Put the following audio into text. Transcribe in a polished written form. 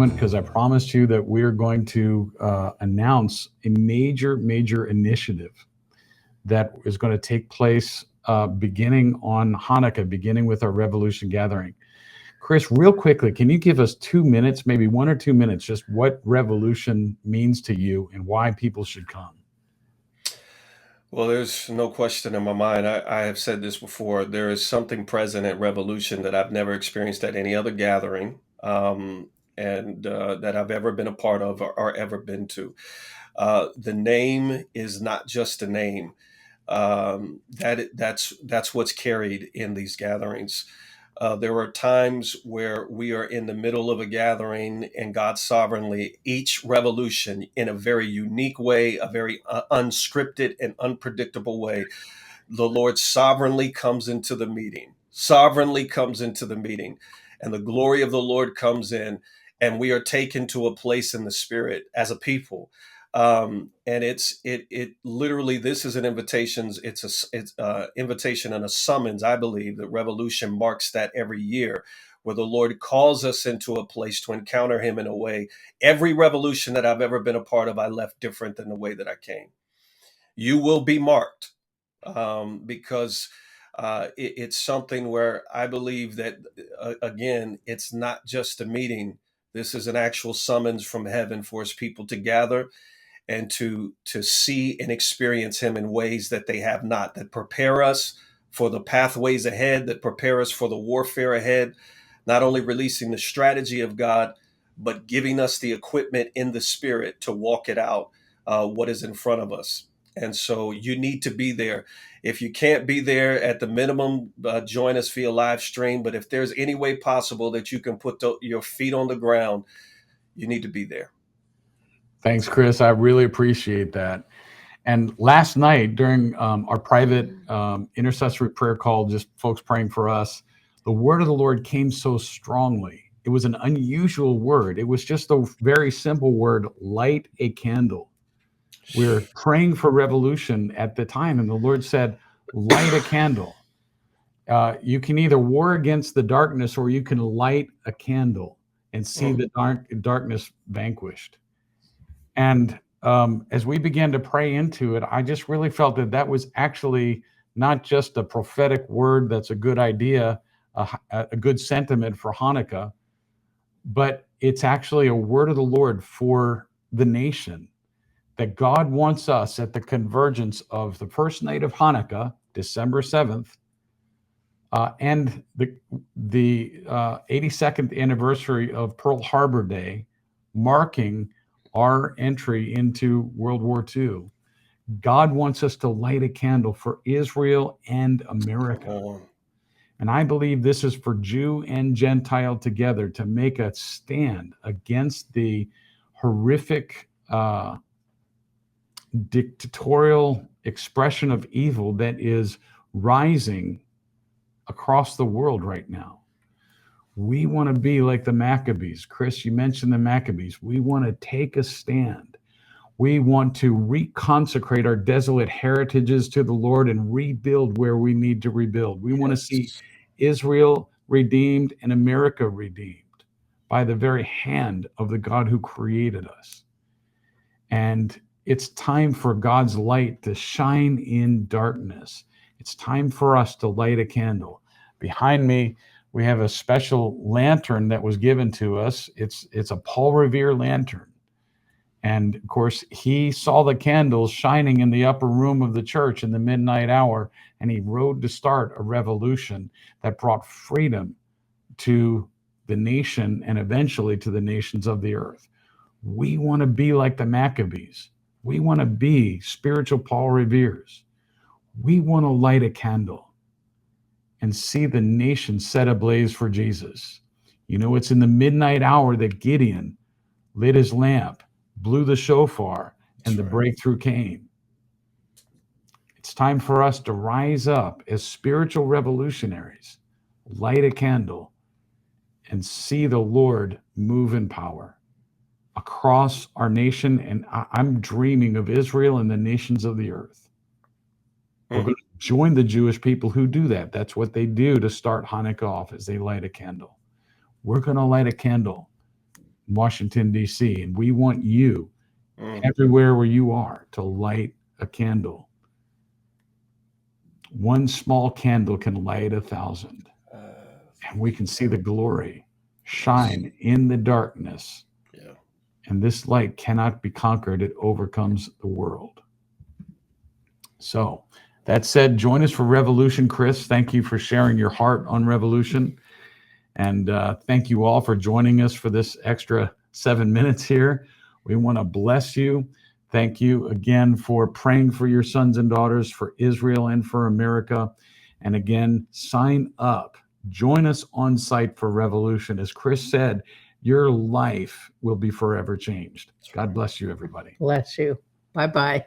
moment because I promised you that we're going to announce a major initiative that is going to take place beginning on Hanukkah, beginning with our Revolution Gathering. Chris, real quickly, can you give us 2 minutes, maybe 1 or 2 minutes, just what revolution means to you and why people should come? Well, there's no question in my mind. I have said this before. There is something present at Revolution that I've never experienced at any other gathering, and that I've ever been a part of or ever been to. The name is not just a name. That's what's carried in these gatherings. There are times where we are in the middle of a gathering and God sovereignly, each revolution in a very unique way, a very unscripted and unpredictable way, the Lord sovereignly comes into the meeting, and the glory of the Lord comes in, and we are taken to a place in the spirit as a people. And it literally, this is an invitation. It's invitation and a summons. I believe that Revolution marks that every year, where the Lord calls us into a place to encounter Him in a way. Every revolution that I've ever been a part of, I left different than the way that I came. You will be marked, because it's something where I believe that, again, it's not just a meeting. This is an actual summons from heaven for His people to gather and to see and experience Him in ways that they have not, that prepare us for the pathways ahead, that prepare us for the warfare ahead, not only releasing the strategy of God, but giving us the equipment in the spirit to walk it out, what is in front of us. And so you need to be there. If you can't be there, at the minimum, join us via live stream. But if there's any way possible that you can put your feet on the ground, you need to be there. Thanks, Chris. I really appreciate that. And last night during our private intercessory prayer call, just folks praying for us, the word of the Lord came so strongly. It was an unusual word. It was just a very simple word, light a candle. We were praying for revolution at the time, and the Lord said, light a candle. You can either war against the darkness or you can light a candle and see the darkness vanquished. And as we began to pray into it, I just really felt that that was actually not just a prophetic word that's a good idea, a good sentiment for Hanukkah, but it's actually a word of the Lord for the nation, that God wants us at the convergence of the first night of Hanukkah, December 7th, and the 82nd anniversary of Pearl Harbor Day, marking our entry into World War II. God wants us to light a candle for Israel and America. And I believe this is for Jew and Gentile together to make a stand against the horrific dictatorial expression of evil that is rising across the world right now. We want to be like the Maccabees. Chris, you mentioned the Maccabees. We want to take a stand. We want to reconsecrate our desolate heritages to the Lord and rebuild where we need to rebuild. We want to see Israel redeemed and America redeemed by the very hand of the God who created us. And it's time for God's light to shine in darkness. It's time for us to light a candle. Behind me, we have a special lantern that was given to us. It's a Paul Revere lantern. And of course, he saw the candles shining in the upper room of the church in the midnight hour, and he rode to start a revolution that brought freedom to the nation and eventually to the nations of the earth. We want to be like the Maccabees. We want to be spiritual Paul Reveres. We want to light a candle and see the nation set ablaze for Jesus. You know, it's in the midnight hour that Gideon lit his lamp, blew the shofar, and the breakthrough came. It's time for us to rise up as spiritual revolutionaries, light a candle, and see the Lord move in power across our nation. And I'm dreaming of Israel and the nations of the earth. We're going to join the Jewish people who do that. That's what they do to start Hanukkah off, is they light a candle. We're going to light a candle Washington, D.C., and we want you everywhere where you are to light a candle. One small candle can light 1,000, and we can see the glory shine in the darkness. Yeah. And this light cannot be conquered. It overcomes the world. So that said, join us for Revolution, Chris. Thank you for sharing your heart on Revolution. And thank you all for joining us for this extra 7 minutes here. We want to bless you. Thank you again for praying for your sons and daughters, for Israel and for America. And again, sign up. Join us on site for Revolution. As Chris said, your life will be forever changed. God bless you, everybody. Bless you. Bye-bye.